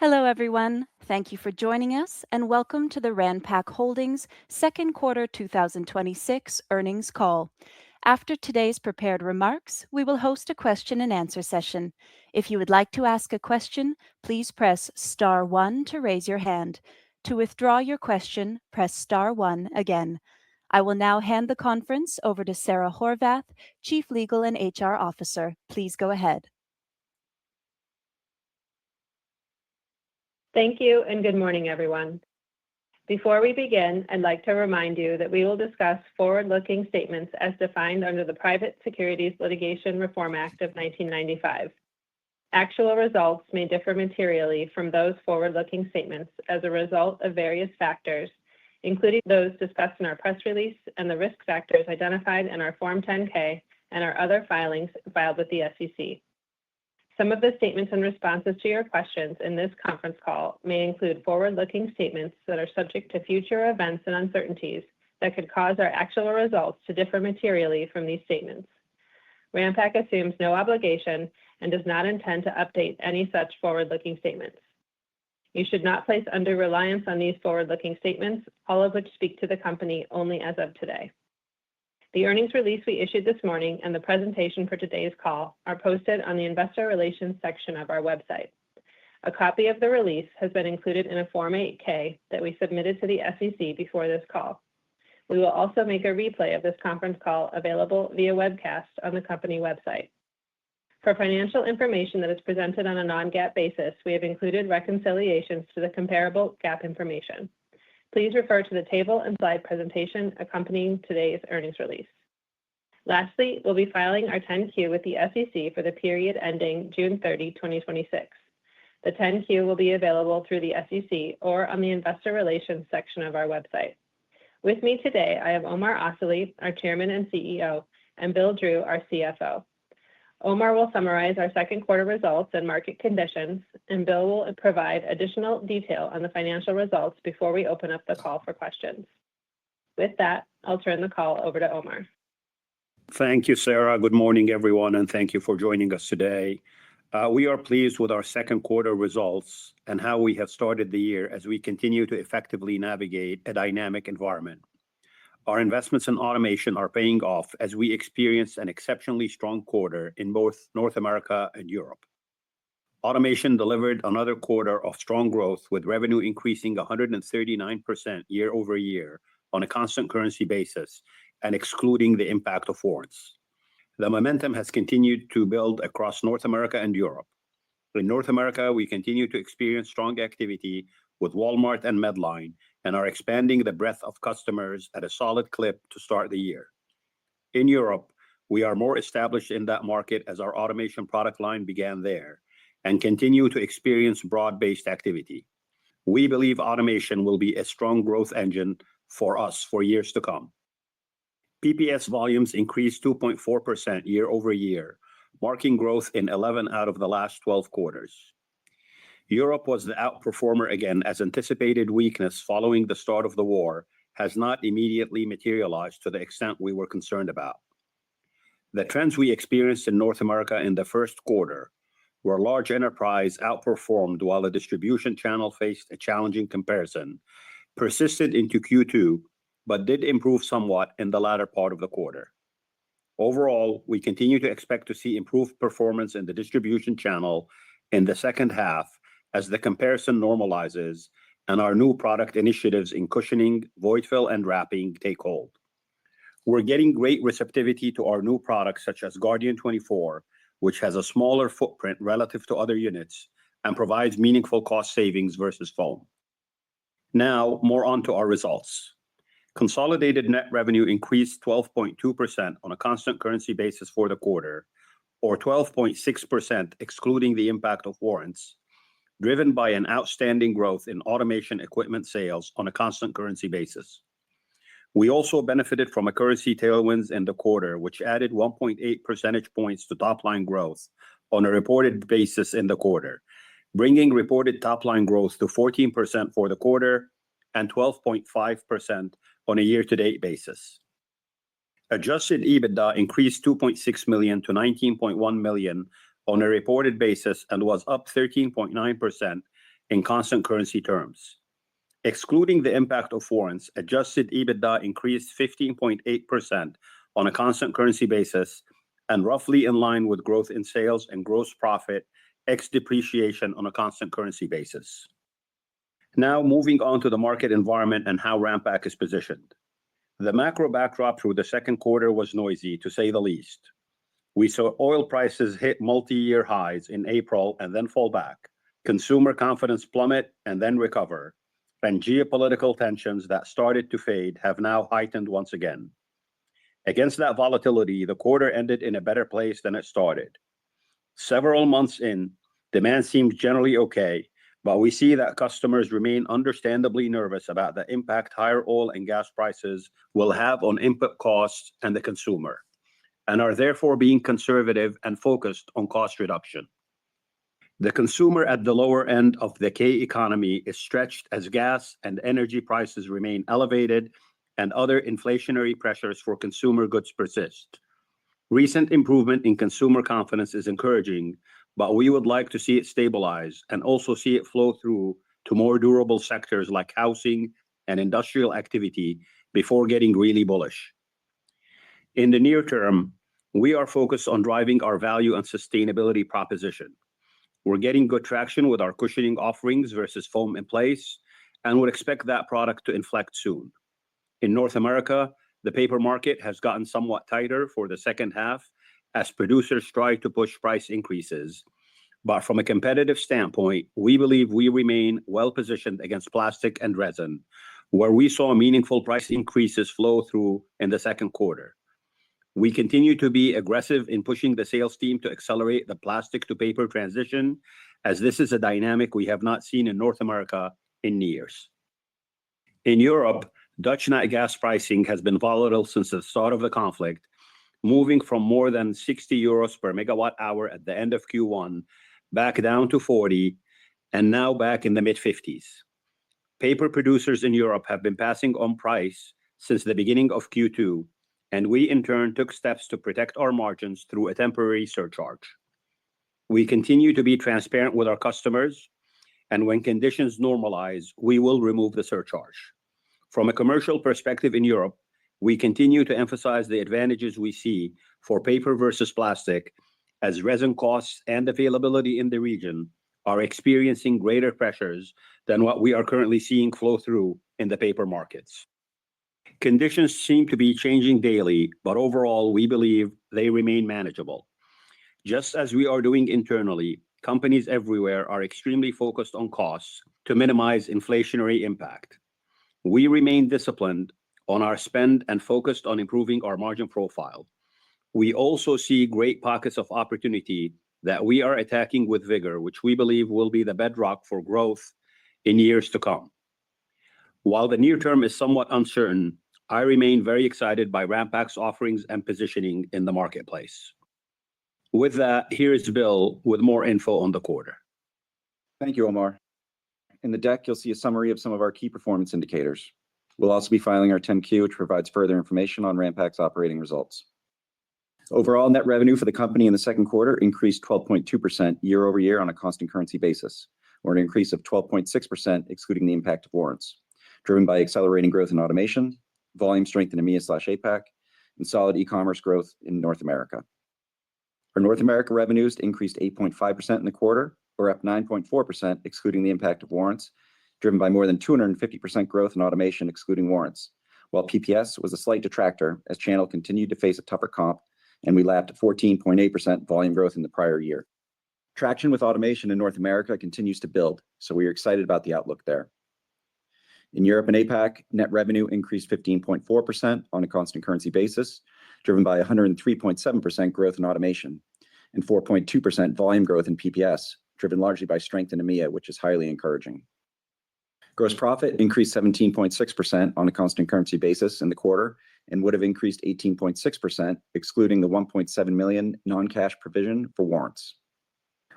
Hello, everyone. Thank you for joining us, and welcome to the Ranpak Holdings second quarter 2026 earnings call. After today's prepared remarks, we will host a question and answer session. If you would like to ask a question, please press star 1 to raise your hand. To withdraw your question, press star 1 again. I will now hand the conference over to Sarah Horvath, Chief Legal and HR Officer. Please go ahead. Thank you, and good morning, everyone. Before we begin, I'd like to remind you that we will discuss forward-looking statements as defined under the Private Securities Litigation Reform Act of 1995. Actual results may differ materially from those forward-looking statements as a result of various factors, including those discussed in our press release and the risk factors identified in our Form 10-K and our other filings filed with the SEC. Some of the statements and responses to your questions in this conference call may include forward-looking statements that are subject to future events and uncertainties that could cause our actual results to differ materially from these statements. Ranpak assumes no obligation and does not intend to update any such forward-looking statements. You should not place undue reliance on these forward-looking statements, all of which speak to the company only as of today. The earnings release we issued this morning and the presentation for today's call are posted on the Investor Relations section of our website. A copy of the release has been included in a Form 8-K that we submitted to the SEC before this call. We will also make a replay of this conference call available via webcast on the company website. For financial information that is presented on a non-GAAP basis, we have included reconciliations to the comparable GAAP information. Please refer to the table and slide presentation accompanying today's earnings release. Lastly, we'll be filing our 10-Q with the SEC for the period ending June 30, 2026. The 10-Q will be available through the SEC or on the Investor Relations section of our website. With me today, I have Omar Asali, our Chairman and CEO, and Bill Drew, our CFO. Omar will summarize our second quarter results and market conditions, and Bill will provide additional detail on the financial results before we open up the call for questions. With that, I'll turn the call over to Omar. Thank you, Sarah. Good morning, everyone, and thank you for joining us today. We are pleased with our second quarter results and how we have started the year as we continue to effectively navigate a dynamic environment. Our investments in automation are paying off as we experience an exceptionally strong quarter in both North America and Europe. Automation delivered another quarter of strong growth, with revenue increasing 139% year over year on a constant currency basis and excluding the impact of warrants. The momentum has continued to build across North America and Europe. In North America, we continue to experience strong activity with Walmart and Medline and are expanding the breadth of customers at a solid clip to start the year. In Europe, we are more established in that market as our automation product line began there and continue to experience broad-based activity. We believe automation will be a strong growth engine for us for years to come. PPS volumes increased 2.4% year over year, marking growth in 11 out of the last 12 quarters. Europe was the outperformer again, as anticipated weakness following the start of the war has not immediately materialized to the extent we were concerned about. The trends we experienced in North America in the first quarter, where large enterprise outperformed while the distribution channel faced a challenging comparison, persisted into Q2, but did improve somewhat in the latter part of the quarter. Overall, we continue to expect to see improved performance in the distribution channel in the second half as the comparison normalizes and our new product initiatives in cushioning, void fill, and wrapping take hold. We're getting great receptivity to our new products such as Guardian 24, which has a smaller footprint relative to other units and provides meaningful cost savings versus foam. Now, more on to our results. Consolidated net revenue increased 12.2% on a constant currency basis for the quarter, or 12.6% excluding the impact of warrants, driven by an outstanding growth in automation equipment sales on a constant currency basis. We also benefited from a currency tailwinds in the quarter, which added 1.8 percentage points to top-line growth on a reported basis in the quarter, bringing reported top-line growth to 14% for the quarter and 12.5% on a year-to-date basis. Adjusted EBITDA increased $2.6 million to $19.1 million on a reported basis and was up 13.9% in constant currency terms. Excluding the impact of warrants, adjusted EBITDA increased 15.8% on a constant currency basis and roughly in line with growth in sales and gross profit ex depreciation on a constant currency basis. Now moving on to the market environment and how Ranpak is positioned. The macro backdrop through the second quarter was noisy, to say the least. We saw oil prices hit multi-year highs in April and then fall back, consumer confidence plummet and then recover, and geopolitical tensions that started to fade have now heightened once again. Against that volatility, the quarter ended in a better place than it started. Several months in, demand seems generally okay, but we see that customers remain understandably nervous about the impact higher oil and gas prices will have on input costs and the consumer, and are therefore being conservative and focused on cost reduction. The consumer at the lower end of the K economy is stretched as gas and energy prices remain elevated and other inflationary pressures for consumer goods persist. Recent improvement in consumer confidence is encouraging, but we would like to see it stabilize and also see it flow through to more durable sectors like housing and industrial activity before getting really bullish. In the near term, we are focused on driving our value and sustainability proposition. We're getting good traction with our cushioning offerings versus foam in place, and would expect that product to inflect soon. In North America, the paper market has gotten somewhat tighter for the second half as producers try to push price increases. But from a competitive standpoint, we believe we remain well positioned against plastic and resin, where we saw meaningful price increases flow through in the second quarter. We continue to be aggressive in pushing the sales team to accelerate the plastic to paper transition, as this is a dynamic we have not seen in North America in years. In Europe, Dutch nat gas pricing has been volatile since the start of the conflict, moving from more than 60 euros per megawatt hour at the end of Q1 back down to 40 and now back in the mid-50s. Paper producers in Europe have been passing on price since the beginning of Q2, and we in turn took steps to protect our margins through a temporary surcharge. We continue to be transparent with our customers, and when conditions normalize, we will remove the surcharge. From a commercial perspective in Europe, we continue to emphasize the advantages we see for paper versus plastic, as resin costs and availability in the region are experiencing greater pressures than what we are currently seeing flow through in the paper markets. Conditions seem to be changing daily, but overall, we believe they remain manageable. Just as we are doing internally, companies everywhere are extremely focused on costs to minimize inflationary impact. We remain disciplined on our spend and focused on improving our margin profile. We also see great pockets of opportunity that we are attacking with vigor, which we believe will be the bedrock for growth in years to come. While the near term is somewhat uncertain, I remain very excited by Ranpak's offerings and positioning in the marketplace. With that, here is Bill with more info on the quarter. Thank you, Omar. In the deck, you'll see a summary of some of our key performance indicators. We'll also be filing our 10-Q, which provides further information on Ranpak's operating results. Overall, net revenue for the company in the second quarter increased 12.2% year over year on a constant currency basis, or an increase of 12.6% excluding the impact of warrants, driven by accelerating growth in automation, volume strength in EMEA/APAC, and solid e-commerce growth in North America. Our North America revenues increased 8.5% in the quarter, or up 9.4% excluding the impact of warrants, driven by more than 250% growth in automation excluding warrants, while PPS was a slight detractor as channel continued to face a tougher comp, and we lapped 14.8% volume growth in the prior year. Traction with automation in North America continues to build, so we are excited about the outlook there. In Europe and APAC, net revenue increased 15.4% on a constant currency basis, driven by 103.7% growth in automation and 4.2% volume growth in PPS, driven largely by strength in EMEA, which is highly encouraging. Gross profit increased 17.6% on a constant currency basis in the quarter and would have increased 18.6% excluding the $1.7 million non-cash provision for warrants.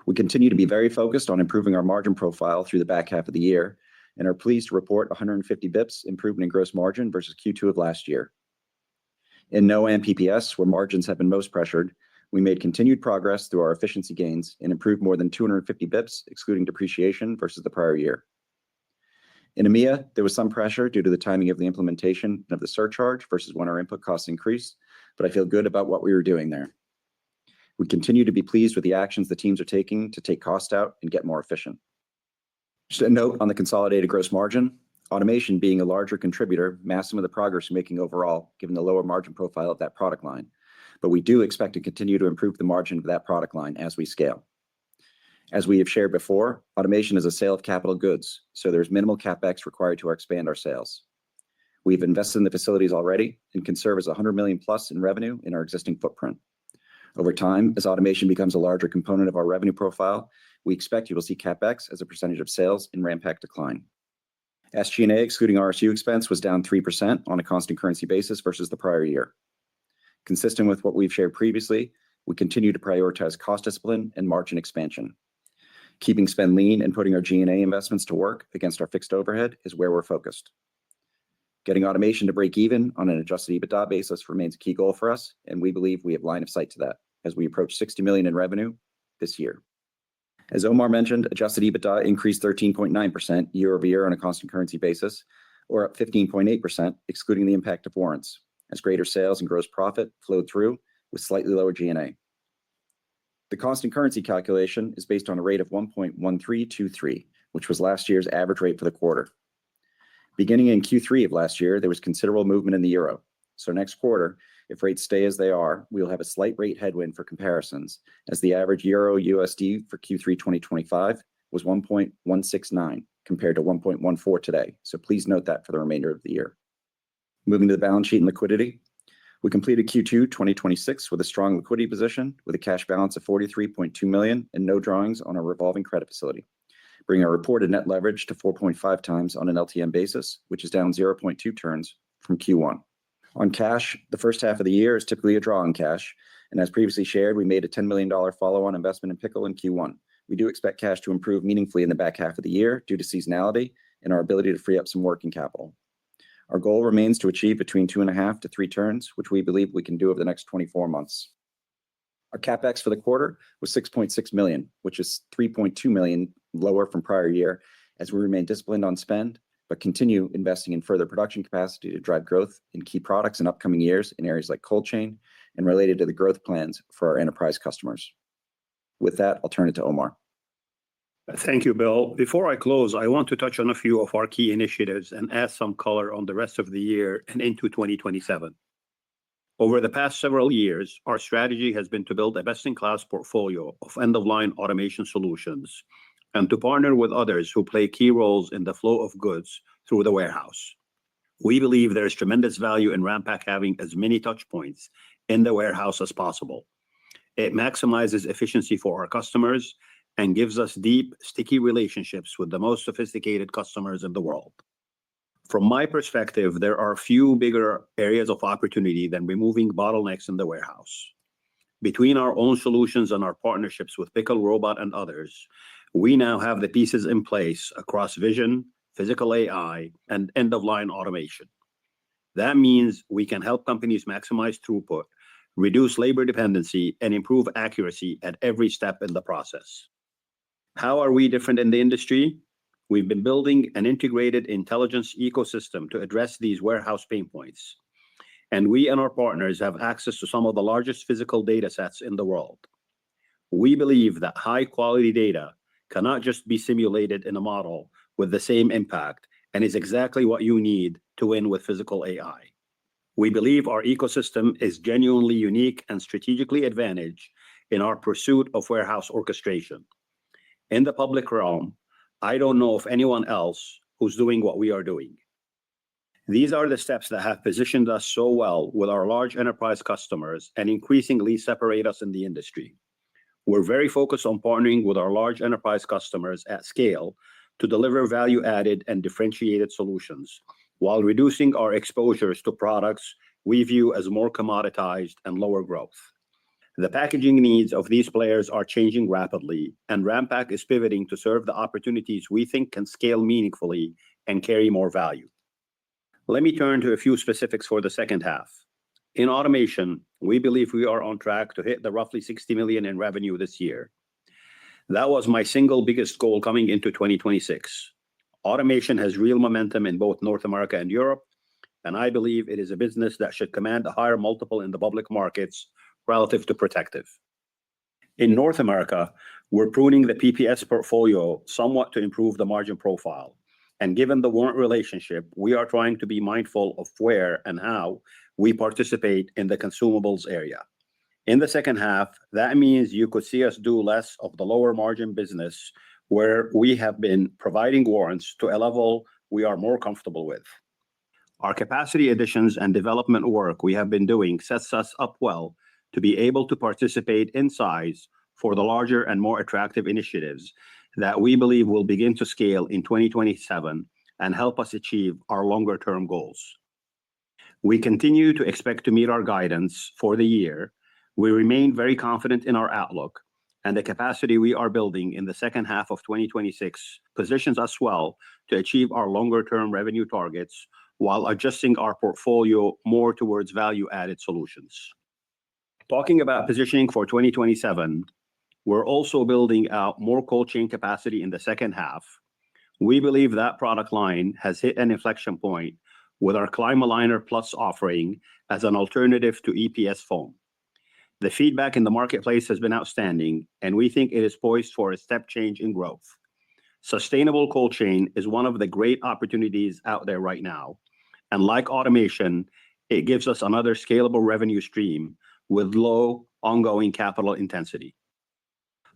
We continue to be very focused on improving our margin profile through the back half of the year and are pleased to report 150 bps improvement in gross margin versus Q2 of last year. In NOA and PPS, where margins have been most pressured, We made continued progress through our efficiency gains and improved more than 250 bips, excluding depreciation versus the prior year. In EMEA, there was some pressure due to the timing of the implementation of the surcharge versus when our input costs increased, but I feel good about what we were doing there. We continue to be pleased with the actions the teams are taking to take cost out and get more efficient. Just a note on the consolidated gross margin, automation being a larger contributor masks some of the progress we're making overall, given the lower margin profile of that product line. But we do expect to continue to improve the margin of that product line as we scale. As we have shared before, automation is a sale of capital goods, so there's minimal CapEx required to expand our sales. We've invested in the facilities already and can serve as $100 million plus in revenue in our existing footprint. Over time, as automation becomes a larger component of our revenue profile, we expect you will see CapEx as a percentage of sales in Ranpak decline. SG&A, excluding RSU expense, was down 3% on a constant currency basis versus the prior year. Consistent with what we've shared previously, we continue to prioritize cost discipline and margin expansion. Keeping spend lean and putting our G&A investments to work against our fixed overhead is where we're focused. Getting automation to break even on an adjusted EBITDA basis remains a key goal for us, and we believe we have line of sight to that as we approach $60 million in revenue this year. As Omar mentioned, adjusted EBITDA increased 13.9% year over year on a constant currency basis, or up 15.8%, excluding the impact of warrants, as greater sales and gross profit flowed through with slightly lower G&A. The constant currency calculation is based on a rate of 1.1323, which was last year's average rate for the quarter. Beginning in Q3 of last year, there was considerable movement in the euro. So next quarter, if rates stay as they are, we'll have a slight rate headwind for comparisons, as the average euro USD for Q3 2025 was 1.169 compared to 1.14 today. So please note that for the remainder of the year. Moving to the balance sheet and liquidity, we completed Q2 2026 with a strong liquidity position with a cash balance of $43.2 million and no drawings on our revolving credit facility, bringing our reported net leverage to 4.5 times on an LTM basis, which is down 0.2 turns from Q1. On cash, the first half of the year is typically a draw on cash, and as previously shared, we made a $10 million follow-on investment in Pickle in Q1. We do expect cash to improve meaningfully in the back half of the year due to seasonality and our ability to free up some working capital. Our goal remains to achieve between 2.5 to 3 turns, which we believe we can do over the next 24 months. Our CapEx for the quarter was $6.6 million, which is $3.2 million lower from prior year, as we remain disciplined on spend, but continue investing in further production capacity to drive growth in key products in upcoming years in areas like cold chain and related to the growth plans for our enterprise customers. With that, I'll turn it to Omar. Thank you, Bill. Before I close, I want to touch on a few of our key initiatives and add some color on the rest of the year and into 2027. Over the past several years, our strategy has been to build a best-in-class portfolio of end-of-line automation solutions and to partner with others who play key roles in the flow of goods through the warehouse. We believe there is tremendous value in Ranpak having as many touch points in the warehouse as possible. It maximizes efficiency for our customers and gives us deep, sticky relationships with the most sophisticated customers in the world. From my perspective, there are few bigger areas of opportunity than removing bottlenecks in the warehouse. Between our own solutions and our partnerships with Pickle Robot and others, we now have the pieces in place across vision, physical AI, and end-of-line automation. That means we can help companies maximize throughput, reduce labor dependency, and improve accuracy at every step in the process. How are we different in the industry? We've been building an integrated intelligence ecosystem to address these warehouse pain points. And we and our partners have access to some of the largest physical data sets in the world. We believe that high-quality data cannot just be simulated in a model with the same impact and is exactly what you need to win with physical AI. We believe our ecosystem is genuinely unique and strategically advantaged in our pursuit of warehouse orchestration. In the public realm, I don't know of anyone else who's doing what we are doing. These are the steps that have positioned us so well with our large enterprise customers and increasingly separate us in the industry. We're very focused on partnering with our large enterprise customers at scale to deliver value-added and differentiated solutions while reducing our exposures to products we view as more commoditized and lower growth. The packaging needs of these players are changing rapidly, and Ranpak is pivoting to serve the opportunities we think can scale meaningfully and carry more value. Let me turn to a few specifics for the second half. In automation, we believe we are on track to hit the roughly $60 million in revenue this year. That was my single biggest goal coming into 2026. Automation has real momentum in both North America and Europe, and I believe it is a business that should command a higher multiple in the public markets relative to protective. In North America, we're pruning the PPS portfolio somewhat to improve the margin profile. And given the warrant relationship, we are trying to be mindful of where and how we participate in the consumables area. In the second half, that means you could see us do less of the lower margin business where we have been providing warrants to a level we are more comfortable with. Our capacity additions and development work we have been doing sets us up well to be able to participate in size for the larger and more attractive initiatives that we believe will begin to scale in 2027 and help us achieve our longer-term goals. We continue to expect to meet our guidance for the year. We remain very confident in our outlook, and the capacity we are building in the second half of 2026 positions us well to achieve our longer-term revenue targets while adjusting our portfolio more towards value-added solutions. Talking about positioning for 2027, we're also building out more cold chain capacity in the second half. We believe that product line has hit an inflection point with our Climaliner Plus offering as an alternative to EPS foam. The feedback in the marketplace has been outstanding, and we think it is poised for a step change in growth. Sustainable cold chain is one of the great opportunities out there right now, and like automation, it gives us another scalable revenue stream with low ongoing capital intensity.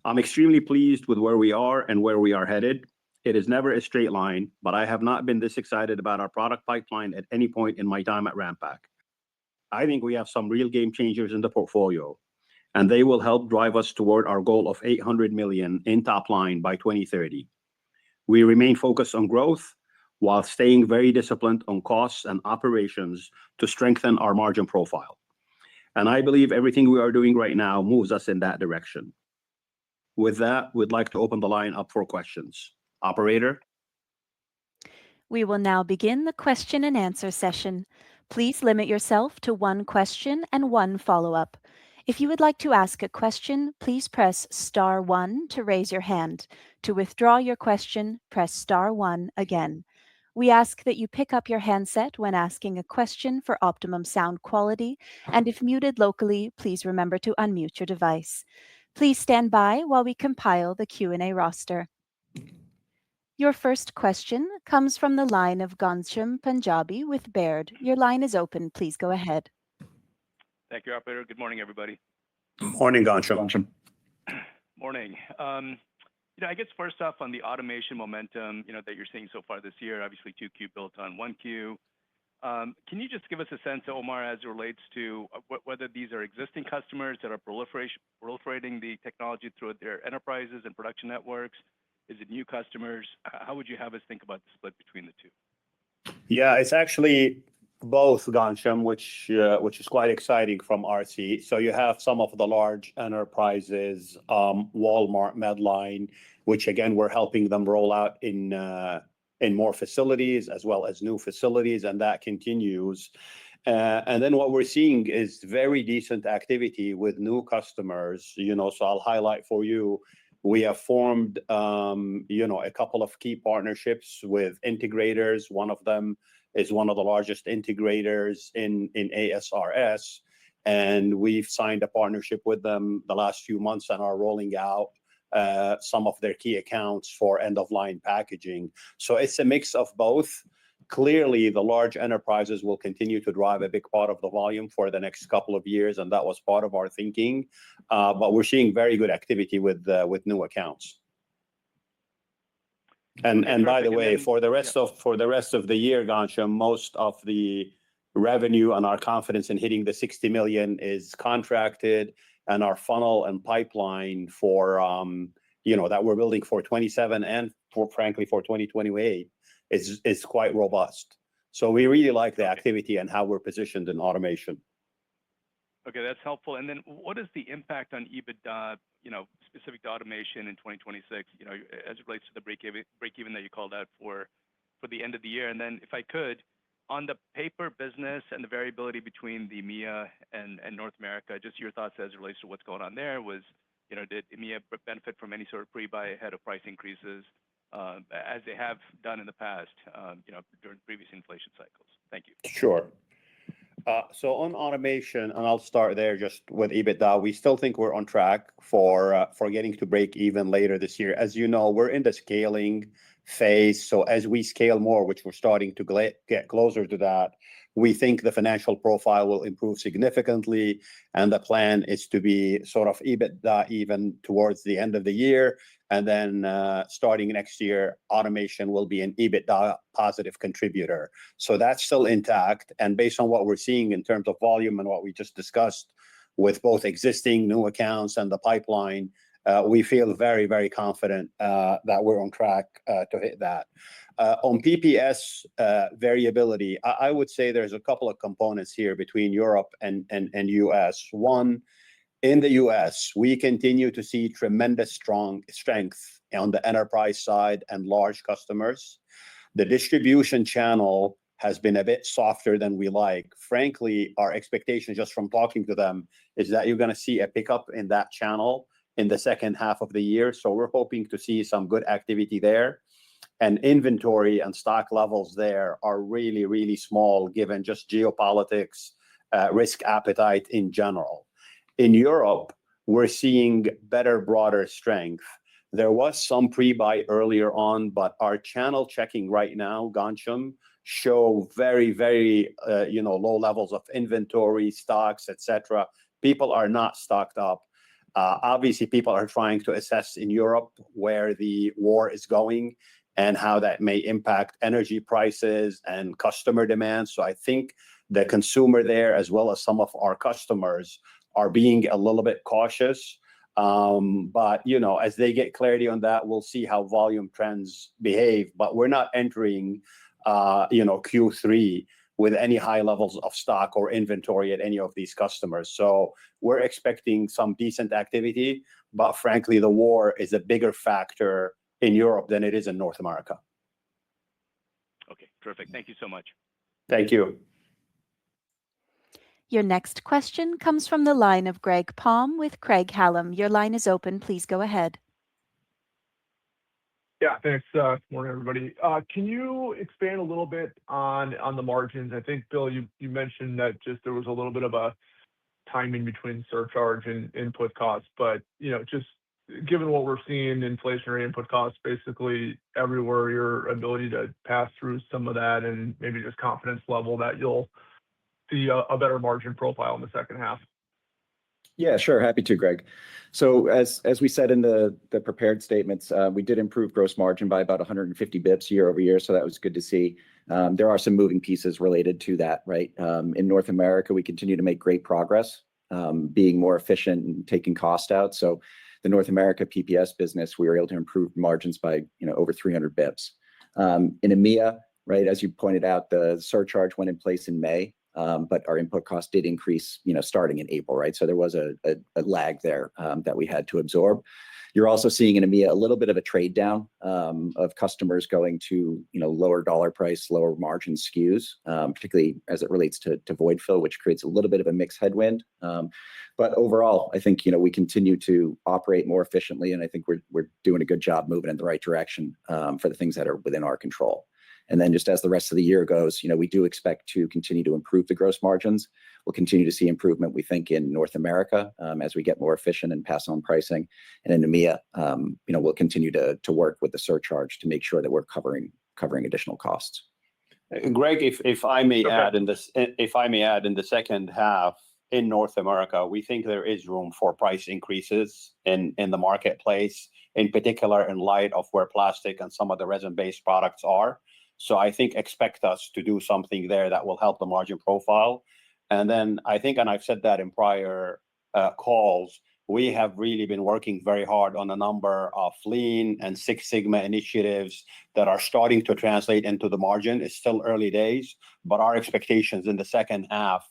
I'm extremely pleased with where we are and where we are headed. It is never a straight line, but I have not been this excited about our product pipeline at any point in my time at Ranpak. I think we have some real game changers in the portfolio, and they will help drive us toward our goal of $800 million in top line by 2030. We remain focused on growth while staying very disciplined on costs and operations to strengthen our margin profile. And I believe everything we are doing right now moves us in that direction. With that, we'd like to open the line up for questions. Operator? We will now begin the question and answer session. Please limit yourself to one question and one follow-up. If you would like to ask a question, please press *1 to raise your hand. To withdraw your question, press *1 again. We ask that you pick up your handset when asking a question for optimum sound quality, and if muted locally, please remember to unmute your device. Please stand by while we compile the Q&A roster. Your first question comes from the line of Ghansham Panjabi with Baird. Your line is open. Please go ahead. Thank you, operator. Good morning, everybody. Morning, Ghansham. Morning. I guess first off on the automation momentum, that you're seeing so far this year, obviously 2Q built on 1Q. Can you just give us a sense, Omar, as it relates to whether these are existing customers that are proliferating the technology through their enterprises and production networks? Is it new customers? How would you have us think about the split between the two? Yeah, it's actually both, Ghansham, which is quite exciting from our seat. So you have some of the large enterprises, Walmart, Medline, which again, we're helping them roll out in more facilities as well as new facilities, and that continues. And then what we're seeing is very decent activity with new customers. So I'll highlight for you, we have formed a couple of key partnerships with integrators. One of them is one of the largest integrators in ASRS, and we've signed a partnership with them the last few months and are rolling out some of their key accounts for end-of-line packaging. So it's a mix of both. Clearly, the large enterprises will continue to drive a big part of the volume for the next couple of years, and that was part of our thinking. But we're seeing very good activity with new accounts. And by the way, for the rest of the year, Ghansham, most of the revenue and our confidence in hitting the $60 million is contracted, and our funnel and pipeline for that we're building for 27 and frankly for 2028 is quite robust. So we really like the activity and how we're positioned in automation. Okay, that's helpful. And then what is the impact on EBITDA, specific to automation in 2026, as it relates to the break even that you called out for the end of the year? And then if I could, On the paper business and the variability between the EMEA and North America, just your thoughts as it relates to what's going on there. Did EMEA benefit from any sort of pre-buy ahead of price increases, as they have done in the past, during previous inflation cycles? Thank you. Sure. So on automation, and I'll start there just with EBITDA, we still think we're on track for getting to break even later this year. As you know, we're in the scaling phase. So as we scale more, which we're starting to get closer to that, we think the financial profile will improve significantly. And the plan is to be sort of EBITDA even towards the end of the year. And then starting next year, automation will be an EBITDA positive contributor. So that's still intact. And based on what we're seeing in terms of volume and what we just discussed with both existing new accounts and the pipeline, we feel very, very confident that we're on track to hit that. On PPS variability, I would say there's a couple of components here between Europe and US. One, in the US, we continue to see tremendous strength on the enterprise side and large customers. The distribution channel has been a bit softer than we like. Frankly, our expectation just from talking to them is that you're going to see a pickup in that channel in the second half of the year. So we're hoping to see some good activity there. And inventory and stock levels there are really, really small given just geopolitics, risk appetite in general. In Europe, we're seeing better, broader strength. There was some pre-buy earlier on, but our channel checking right now, Ghansham, show very, very low levels of inventory, stocks, etc. People are not stocked up. Obviously, people are trying to assess in Europe where the war is going and how that may impact energy prices and customer demand. So I think the consumer there, as well as some of our customers, are being a little bit cautious. But as they get clarity on that, we'll see how volume trends behave. But we're not entering Q3 with any high levels of stock or inventory at any of these customers. So we're expecting some decent activity, but frankly, the war is a bigger factor in Europe than it is in North America. Okay, terrific. Thank you so much. Thank you. Your next question comes from the line of Greg Palm with Craig-Hallum. Your line is open. Please go ahead. Yeah, thanks. Good morning, everybody. Can you expand a little bit on the margins? I think, Bill, you mentioned that just there was a little bit of a timing between surcharge and input costs. But, just given what we're seeing, inflationary input costs basically everywhere, your ability to pass through some of that and maybe just confidence level that you'll see a better margin profile in the second half. Yeah, sure. Happy to, Greg. So as we said in the prepared statements, we did improve gross margin by about 150 bips year over year. So that was good to see. There are some moving pieces related to that, right? In North America, we continue to make great progress, being more efficient and taking cost out. So the North America PPS business, we were able to improve margins by over 300 bips. In EMEA, right, as you pointed out, the surcharge went in place in May. But our input cost did increase, starting in April, right? So there was a lag there that we had to absorb. You're also seeing in EMEA a little bit of a trade down of customers going to lower dollar price, lower margin SKUs, particularly as it relates to void fill, which creates a little bit of a mixed headwind. But overall, I think we continue to operate more efficiently, and I think we're doing a good job moving in the right direction for the things that are within our control. And then just as the rest of the year goes, we do expect to continue to improve the gross margins. We'll continue to see improvement, we think, in North America as we get more efficient and pass on pricing. And in EMEA, we'll continue to work with the surcharge to make sure that we're covering additional costs. Greg, if I may add in the second half in North America, we think there is room for price increases in the marketplace, in particular in light of where plastic and some of the resin-based products are. So I think expect us to do something there that will help the margin profile. And then I think, and I've said that in prior calls, we have really been working very hard on a number of Lean and Six Sigma initiatives that are starting to translate into the margin. It's still early days, but our expectations in the second half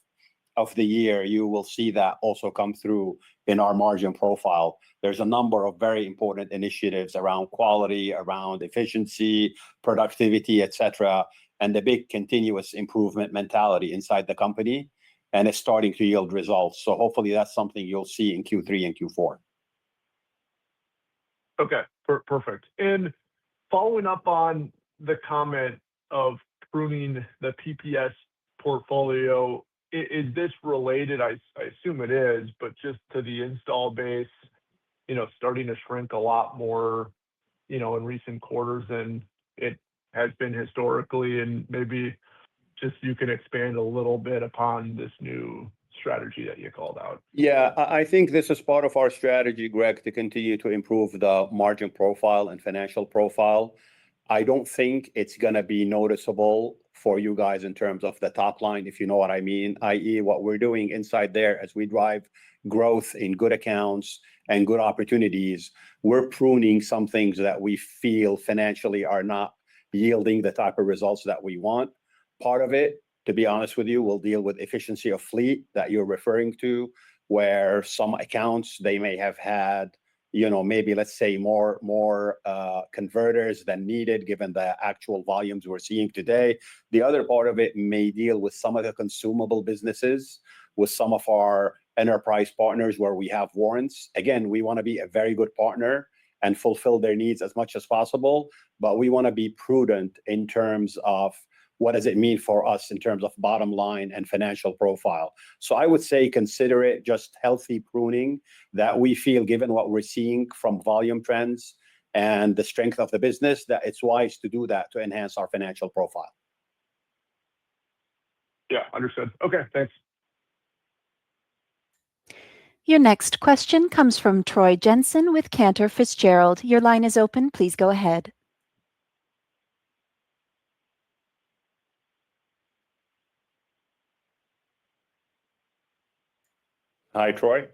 of the year, you will see that also come through in our margin profile. There's a number of very important initiatives around quality, around efficiency, productivity, etc. and the big continuous improvement mentality inside the company, and it's starting to yield results. So hopefully that's something you'll see in Q3 and Q4. Okay, perfect. And following up on the comment of pruning the PPS portfolio, is this related? I assume it is, but just to the install base, starting to shrink a lot more, in recent quarters than it has been historically, and maybe just you can expand a little bit upon this new strategy that you called out. Yeah, I think this is part of our strategy, Greg, to continue to improve the margin profile and financial profile. I don't think it's going to be noticeable for you guys in terms of the top line, if you know what I mean, i.e. what we're doing inside there as we drive growth in good accounts and good opportunities. We're pruning some things that we feel financially are not yielding the type of results that we want. Part of it, to be honest with you, will deal with efficiency of fleet that you're referring to, where some accounts, they may have had, maybe let's say more converters than needed given the actual volumes we're seeing today. The other part of it may deal with some of the consumable businesses, with some of our enterprise partners where we have warrants. Again, we want to be a very good partner and fulfill their needs as much as possible, but we want to be prudent in terms of what does it mean for us in terms of bottom line and financial profile. So I would say consider it just healthy pruning that we feel, given what we're seeing from volume trends and the strength of the business, that it's wise to do that to enhance our financial profile. Yeah, understood. Okay, thanks. Your next question comes from Troy Jensen with Cantor Fitzgerald. Your line is open. Please go ahead. Hi, Troy.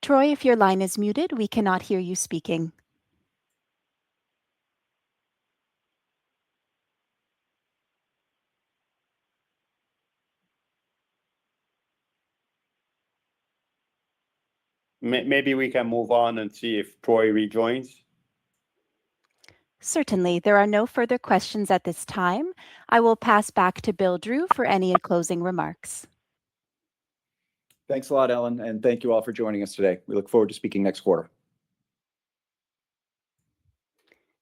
Troy, if your line is muted, we cannot hear you speaking. Maybe we can move on and see if Troy rejoins. Certainly. There are no further questions at this time. I will pass back to Bill Drew for any closing remarks. Thanks a lot, Ellen, and thank you all for joining us today. We look forward to speaking next quarter.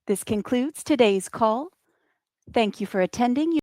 This concludes today's call. Thank you for attending.